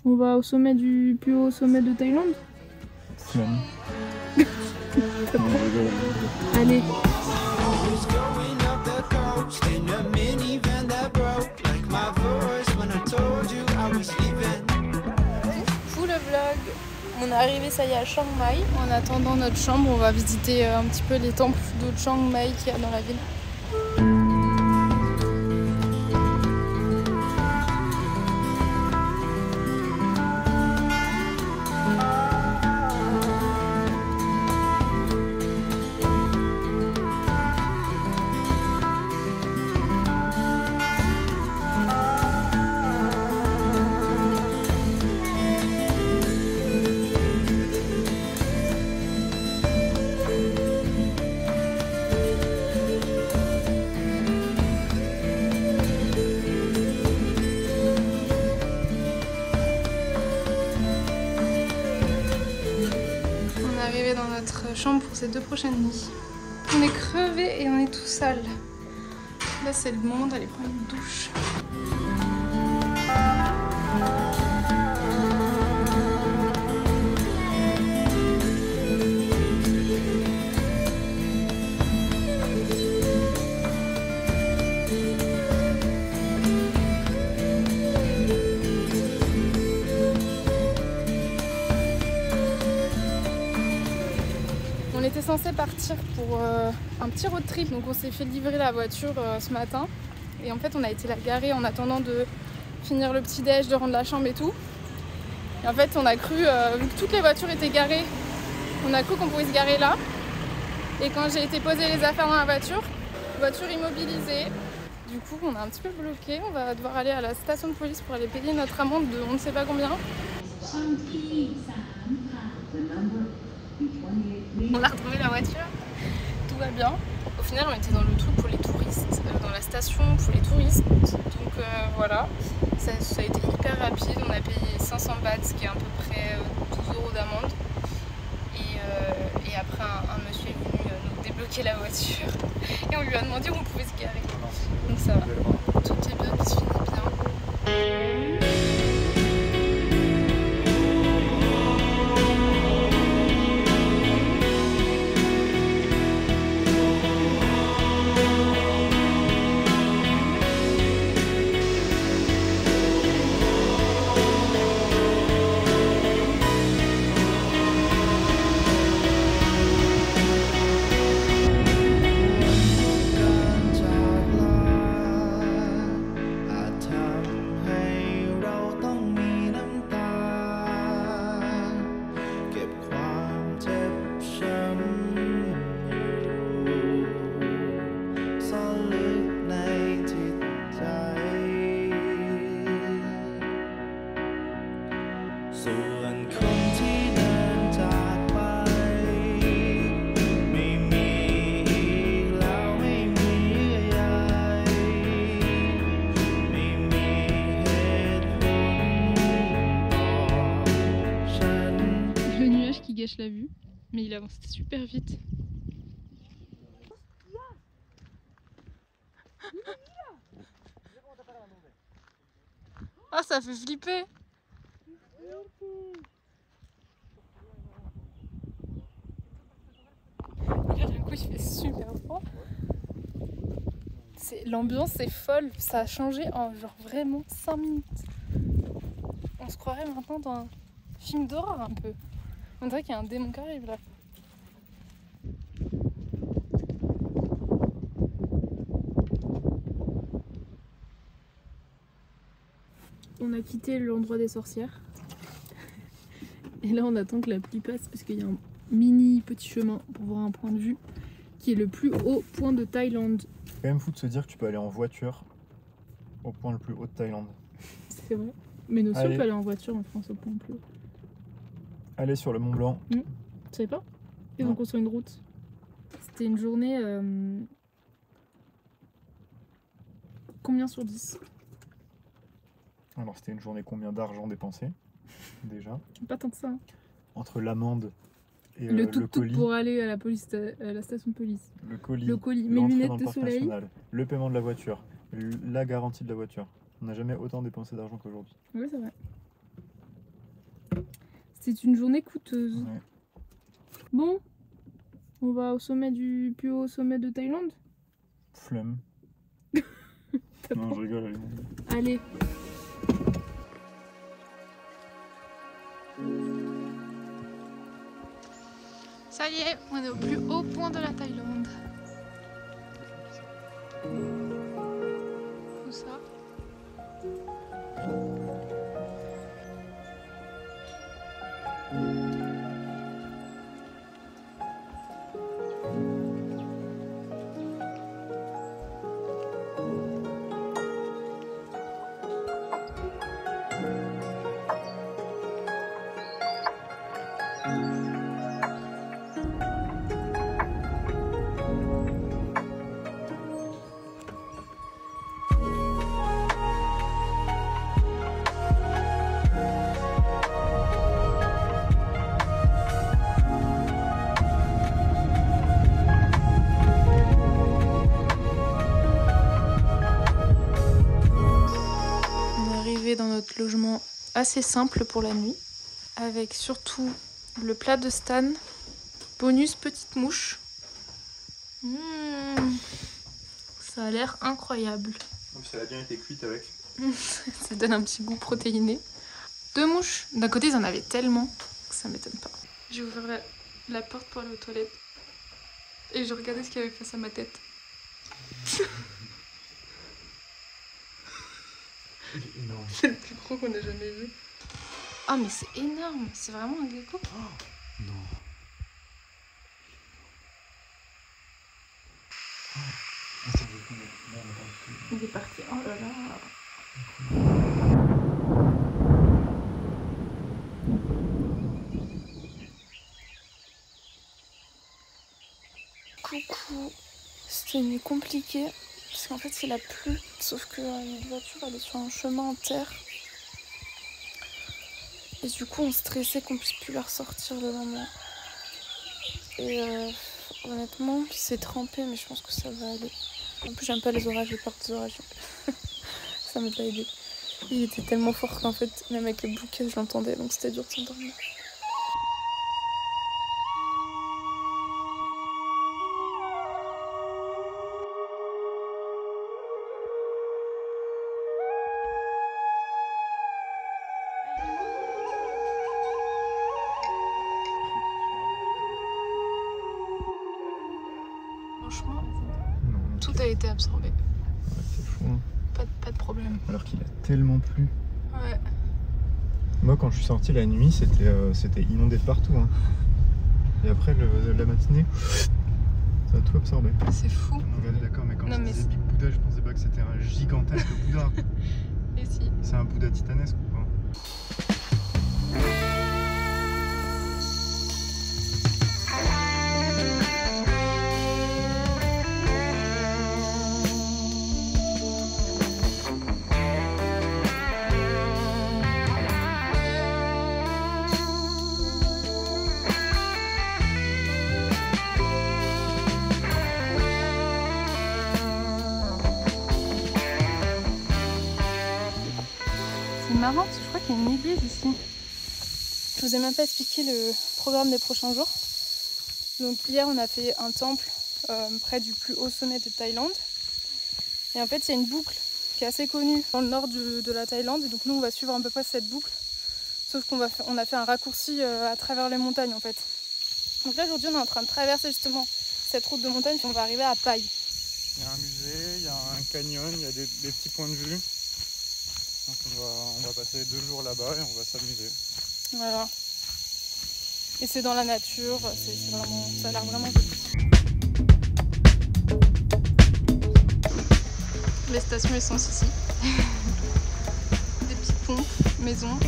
On va au sommet du plus haut sommet de Thaïlande. Flemme. Allez. Fou le vlog. On est arrivé ça y est à Chiang Mai. En attendant notre chambre, on va visiter un petit peu les temples de Chiang Mai qu'il y a dans la ville. Dans notre chambre pour ces 2 prochaines nuits. On est crevé et on est tout sale. Là c'est le moment d'aller prendre une douche. On était censé partir pour un petit road trip, donc on s'est fait livrer la voiture ce matin. Et en fait on a été la garer en attendant de finir le petit déj, de rendre la chambre et tout. Et en fait on a cru, vu que toutes les voitures étaient garées, on a cru qu'on pouvait se garer là. Et quand j'ai été poser les affaires dans la voiture immobilisée. Du coup on est un petit peu bloqué, on va devoir aller à la station de police pour aller payer notre amende de on ne sait pas combien. On a retrouvé la voiture, tout va bien. Au final, on était dans le truc pour les touristes, dans la station pour les touristes. Donc voilà, ça a été hyper rapide. On a payé 500 bahts, ce qui est à peu près 12 € d'amende. Et après, un monsieur est venu nous débloquer la voiture et on lui a demandé où on pouvait se garer. Donc ça va, tout est bien qui se finit bien. La vue, mais il avance super vite. Ah, ça fait flipper. Là, d'un coup, il fait super froid. L'ambiance est folle, ça a changé en genre vraiment 5 minutes. On se croirait maintenant dans un film d'horreur un peu. On dirait qu'il y a un démon qui arrive là. On a quitté l'endroit des sorcières. Et là on attend que la pluie passe parce qu'il y a un mini petit chemin pour voir un point de vue qui est le plus haut point de Thaïlande. C'est quand même fou de se dire que tu peux aller en voiture au point le plus haut de Thaïlande. C'est vrai. Mais nous aussi on peut aller en voiture en France au point le plus haut. Allez sur le Mont Blanc. Tu savais pas? Ils ont construit une route. C'était une journée... Combien sur 10? Alors c'était une journée combien d'argent dépensé déjà? Pas tant que ça. Hein. Entre l'amende et le colis. Pour aller à la station de police. Le colis, mes lunettes de soleil. National, le paiement de la voiture, la garantie de la voiture. On n'a jamais autant dépensé d'argent qu'aujourd'hui. Oui, c'est vrai. C'était une journée coûteuse. Ouais. Bon, on va au sommet du plus haut sommet de Thaïlande. Flemme. Non, je rigole, allez. Allez. Ça y est, on est au plus haut point de la Thaïlande. Où ça? Dans notre logement assez simple pour la nuit, avec surtout le plat de Stan, bonus petite mouche. Ça a l'air incroyable. Ça a bien été cuite avec. Ça donne un petit goût protéiné. 2 mouches. D'un côté, ils en avaient tellement que ça m'étonne pas. J'ai ouvert la porte pour aller aux toilettes et je regardais ce qu'il y avait face à ma tête. C'est le plus gros qu'on ait jamais vu. Ah mais c'est énorme, c'est vraiment un gecko. Oh, non. Il est parti, oh là là. Coucou, c'était une nuit compliquée. Parce qu'en fait il a plu, sauf que notre voiture elle est sur un chemin en terre. Et du coup on stressait qu'on puisse plus la ressortir le lendemain. Et honnêtement c'est trempé mais je pense que ça va aller. En plus j'aime pas les orages, j'ai peur des orages. Ça m'a pas aidé. Il était tellement fort qu'en fait même avec les bouquets je l'entendais donc c'était dur de s'endormir. Franchement, non, tout a été absorbé. Ouais, c'est fou. Hein. Pas de problème. Alors qu'il a tellement plu. Ouais. Moi, quand je suis sorti la nuit, c'était inondé partout. Hein. Et après, la matinée, ça a tout absorbé. C'est fou. Ouais, d'accord, mais quand non, je disais Big Bouddha, je pensais pas que c'était un gigantesque Bouddha. Et si. C'est un Bouddha titanesque ou pas? Marrant parce que je crois qu'il y a une église ici. Je vous ai même pas expliqué le programme des prochains jours. Donc hier on a fait un temple près du plus haut sommet de Thaïlande. Et en fait il y a une boucle qui est assez connue dans le nord de la Thaïlande. Et donc nous on va suivre à peu près cette boucle. Sauf qu'on a fait un raccourci à travers les montagnes en fait. Donc là aujourd'hui on est en train de traverser justement cette route de montagne et on va arriver à Pai. Il y a un musée, il y a un canyon, il y a des petits points de vue. Donc on va passer 2 jours là-bas et on va s'amuser. Voilà. Et c'est dans la nature, c'est vraiment, ça a l'air vraiment joli. Les stations essence ici. Des petites pompes, maison.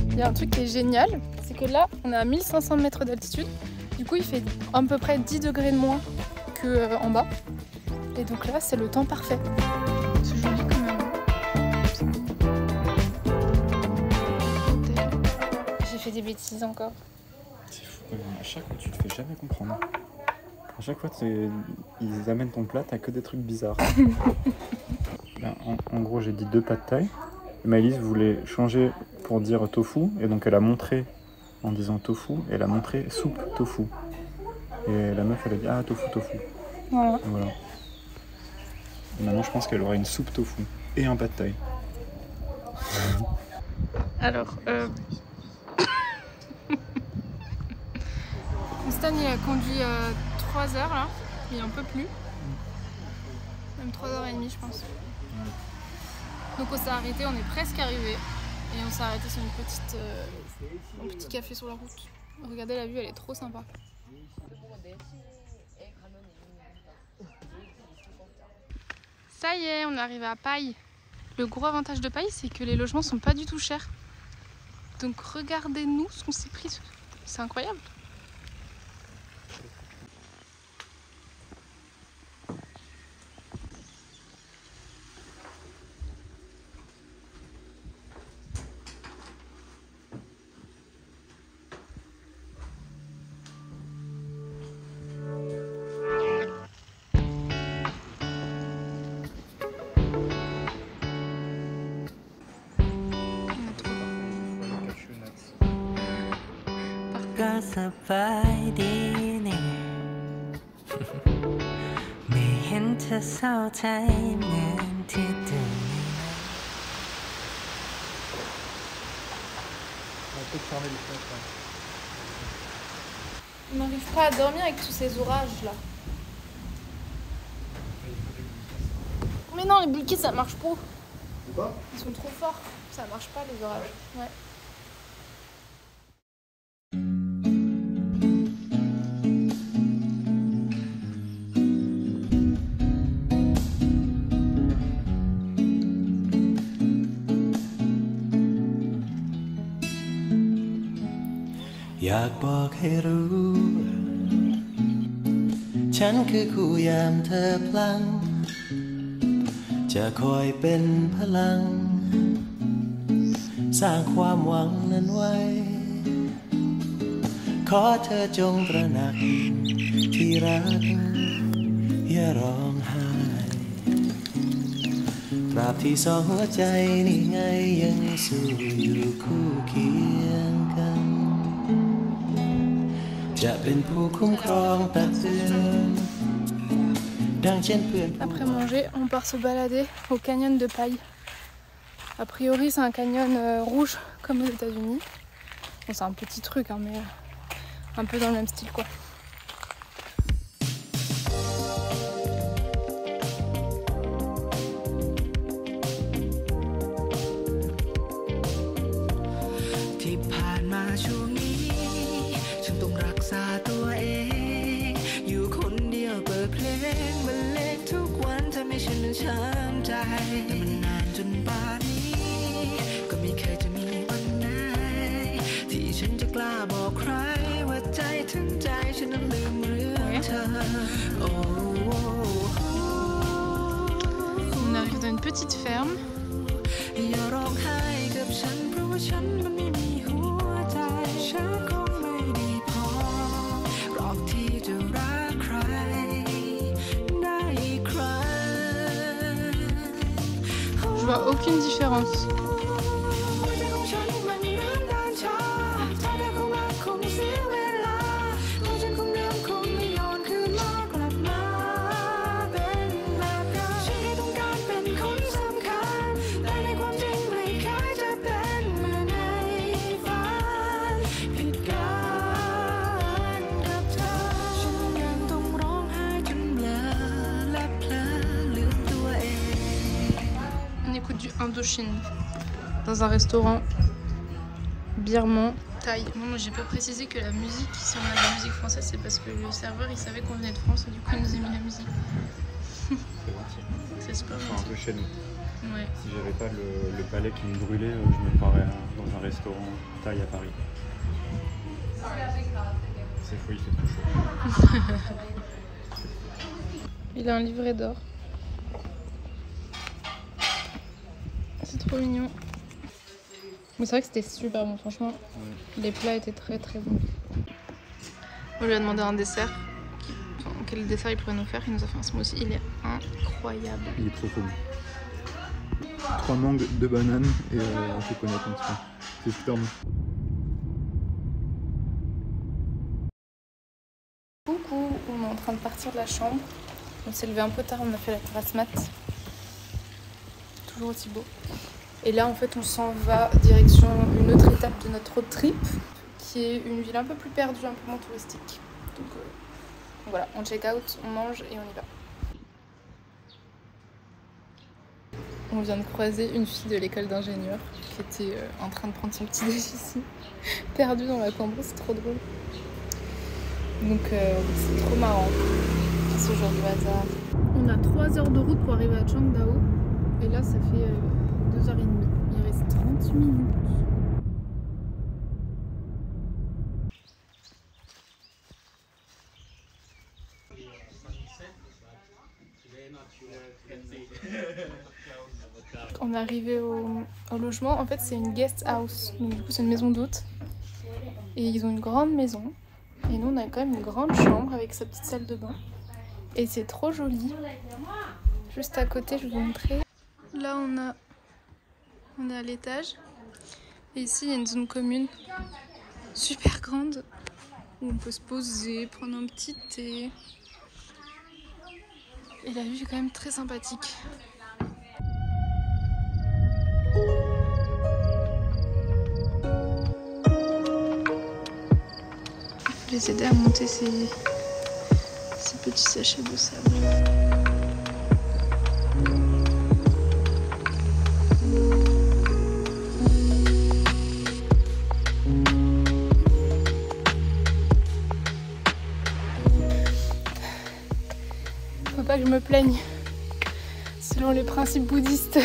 Il y a un truc qui est génial, c'est que là, on est à 1500 mètres d'altitude. Du coup, il fait à peu près 10 degrés de moins qu'en bas. Et donc là, c'est le temps parfait. C'est joli quand même. J'ai fait des bêtises encore. C'est fou. À chaque fois, tu te fais jamais comprendre. À chaque fois, ils amènent ton plat, t'as que des trucs bizarres. Là, en gros, j'ai dit 2 pâtes de taille. Maëlys voulait changer pour dire tofu, et donc elle a montré en disant tofu, et elle a montré soupe tofu. Et la meuf, elle a dit ah, tofu. Voilà. Et voilà. Et maintenant, je pense qu'elle aura une soupe tofu et un pâte de taille. Alors, Stan il a conduit 3 heures là, il en peut plus. Même 3h30 je pense. Donc on s'est arrêté, on est presque arrivé. Et on s'est arrêté sur un petit café sur la route. Regardez la vue, elle est trop sympa. Ça y est, on est arrivé à Paille. Le gros avantage de Paille, c'est que les logements sont pas du tout chers. Donc regardez-nous ce qu'on s'est pris. C'est incroyable.ก็สบายดีนี่ ไม่เห็นเธอเศร้าใจเหมือนที่ตื่น On n'arrive pas à dormir avec tous ces orages là. Mais non, les briquets ça marche pas. Ils sont trop forts, ça marche pas les orages. Ouais.อยากบอกให้รู้ฉันคือคู่ยามเธอพลังจะคอยเป็นพลังสร้างความหวังนั้นไว้ขอเธอจงตระหนักที่รักอย่าร้องไห้ตราบที่สองหัวใจนี่ไงยังสู้อยู่คู่เคียงกันจะเป็นผู้คุ้มครองตักเตือนดังเช่นเพื่อน Après manger, on part se balader au canyon de Paille. A priori, c'est un canyon rouge comme aux États-Unis. Bon, c'est un petit truc, hein, mais un peu dans le même style quoi. On arrive dans une petite ferme. Je vois aucune différence. Du Indochine dans un restaurant birman thaï. Moi j'ai pas précisé que la musique, si on a de la musique française, c'est parce que le serveur il savait qu'on venait de France et du coup il nous a mis la musique. C'est super gentil. Un peu chez nous. Ouais. Si j'avais pas le palais qui me brûlait, je me croirais dans un restaurant thaï à Paris. C'est fou, il fait trop chaud. Il a un livret d'or. C'est trop mignon. Mais c'est vrai que c'était super bon, franchement. Ouais. Les plats étaient très très bons. On lui a demandé un dessert. Enfin, quel dessert il pourrait nous faire. Il nous a fait un smoothie. Il est incroyable. Il est trop bon. 3 mangues, 2 bananes et un chocolat comme ça. C'est super bon. Coucou, on est en train de partir de la chambre. On s'est levé un peu tard, on a fait la terrasse mat. Toujours aussi beau. Et là en fait on s'en va direction une autre étape de notre road trip, qui est une ville un peu plus perdue, un peu moins touristique. Donc voilà, on check out, on mange et on y va. On vient de croiser une fille de l'école d'ingénieur qui était en train de prendre son petit déj ici, perdue dans la Cambrousse, c'est trop drôle. Donc c'est trop marrant, ce genre de hasard. On a 3 heures de route pour arriver à Changdao. Et là, ça fait 2h30. Il reste 30 minutes. On est arrivé au logement. En fait, c'est une guest house. Donc du coup, c'est une maison d'hôtes. Et ils ont une grande maison. Et nous, on a quand même une grande chambre avec sa petite salle de bain. Et c'est trop joli. Juste à côté, je vais vous montrer. Là, on est à l'étage. Et ici, il y a une zone commune super grande où on peut se poser, prendre un petit thé. Et la vue est quand même très sympathique. Je vais les aider à monter ces petits sachets de sable. Faut pas que je me plaigne, selon les principes bouddhistes.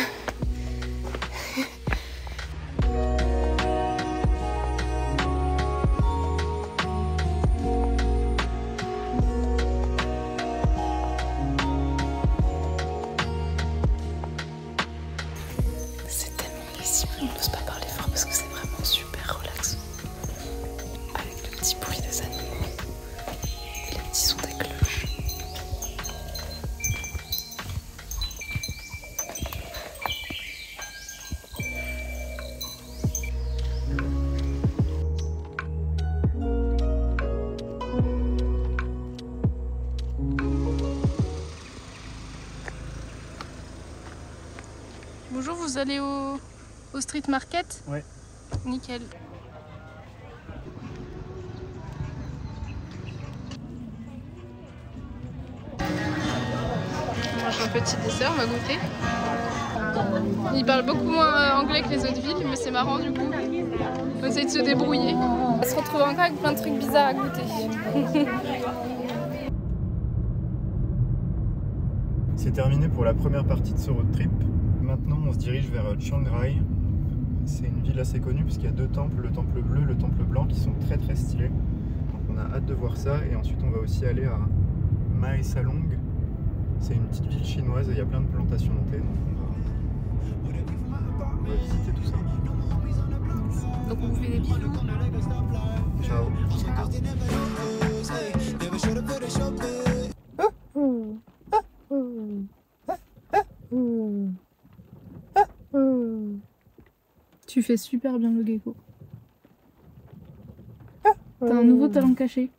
C'est tellement paisible, on n'ose pas parler fort parce que c'est vraiment super relaxant. Avec le petit bruit des animaux et les petits sons des cloches. Bonjour, vous allez au street market? Ouais. Nickel. On mange un petit dessert, on va goûter. Il parle beaucoup moins anglais que les autres villes, mais c'est marrant du coup. On essaie de se débrouiller. On va se retrouver encore avec plein de trucs bizarres à goûter. C'est terminé pour la première partie de ce road trip. Maintenant, on se dirige vers Chiang Rai. C'est une ville assez connue puisqu'il y a 2 temples, le temple bleu et le temple blanc, qui sont très très stylés. Donc on a hâte de voir ça. Et ensuite, on va aussi aller à Mae Salong. C'est une petite ville chinoise et il y a plein de plantations de thé. Donc on va visiter tout ça. Donc on vous fait des bisous. Ciao. Tu fais super bien le gecko. T'as un nouveau talent caché.